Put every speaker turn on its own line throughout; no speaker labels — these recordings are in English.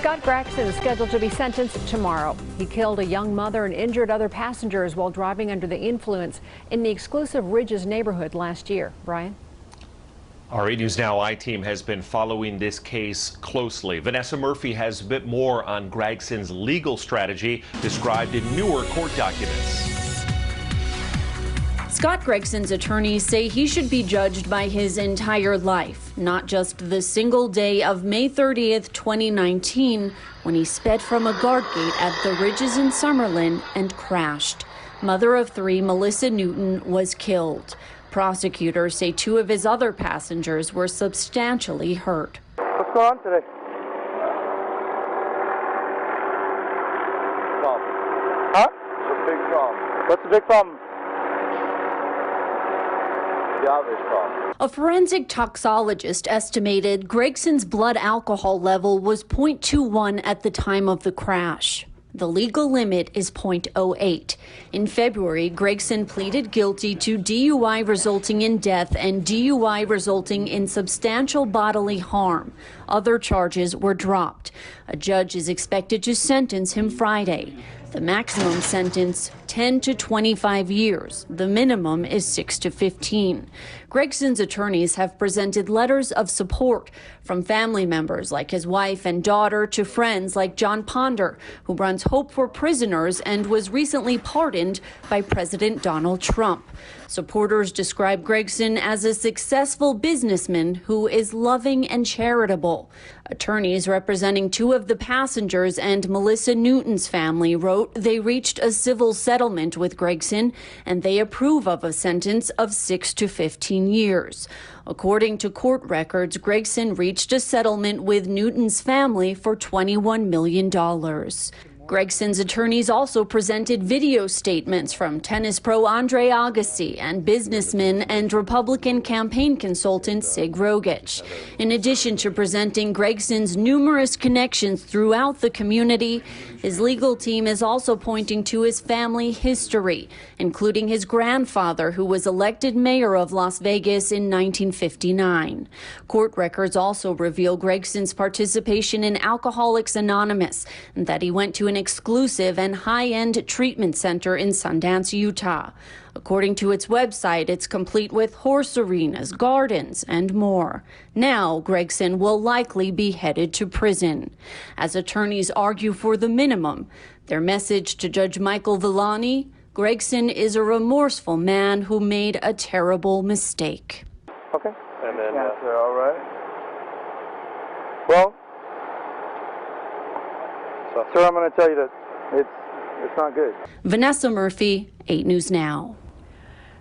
Scott Gragson is scheduled to be sentenced tomorrow. He killed a young mother and injured other passengers while driving under the influence in the exclusive Ridges neighborhood last year. Brian?
Our 8 News Now I-team has been following this case closely. Vanessa Murphy has a bit more on Gragson's legal strategy described in newer court documents.
Scott Gragson's attorneys say he should be judged by his entire life, not just the single day of May 30th, 2019, when he sped from a guard gate at the Ridges in Summerlin and crashed. Mother of 3, Melissa Newton, was killed. Prosecutors say 2 of his other passengers were substantially hurt.
What's going on today? Huh? What's the big problem? What's the big problem?
A forensic toxologist estimated Gragson's blood alcohol level was 0.21 at the time of the crash. The legal limit is 0.08. In February, Gragson pleaded guilty to DUI resulting in death and DUI resulting in substantial bodily harm. Other charges were dropped. A judge is expected to sentence him Friday. The maximum sentence, 10 to 25 years. The minimum is 6 to 15. Gragson's attorneys have presented letters of support from family members like his wife and daughter to friends like John Ponder, who runs Hope for Prisoners and was recently pardoned by President Donald Trump. Supporters describe Gragson as a successful businessman who is loving and charitable. Attorneys representing 2 of the passengers and Melissa Newton's family wrote they reached a civil settlement with Gragson and they approve of a sentence of 6 to 15 years. According to court records, Gragson reached a settlement with Newton's family for $21 million. Gragson's attorneys also presented video statements from tennis pro Andre Agassi and businessman and Republican campaign consultant Sig Rogich. In addition to presenting Gragson's numerous connections throughout the community, his legal team is also pointing to his family history, including his grandfather, who was elected mayor of Las Vegas in 1959. Court records also reveal Gragson's participation in Alcoholics Anonymous and that he went to an exclusive and high-end treatment center in Sundance, Utah. According to its website, it's complete with horse arenas, gardens, and more. Now, Gragson will likely be headed to prison. As attorneys argue for the minimum, their message to Judge Michael Villani: Gragson is a remorseful man who made a terrible mistake.
Okay. And then, all right. Well, sir, I'm going to tell you that it's not good.
Vanessa Murphy, 8 News Now.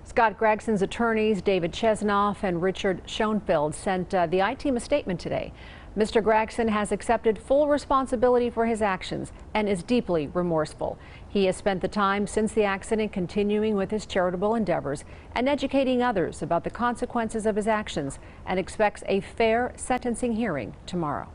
Scott Gragson's attorneys, David Chesnoff and Richard Schoenfeld, sent the I-team a statement today. Mr. Gragson has accepted full responsibility for his actions and is deeply remorseful. He has spent the time since the accident continuing with his charitable endeavors and educating others about the consequences of his actions and expects a fair sentencing hearing tomorrow.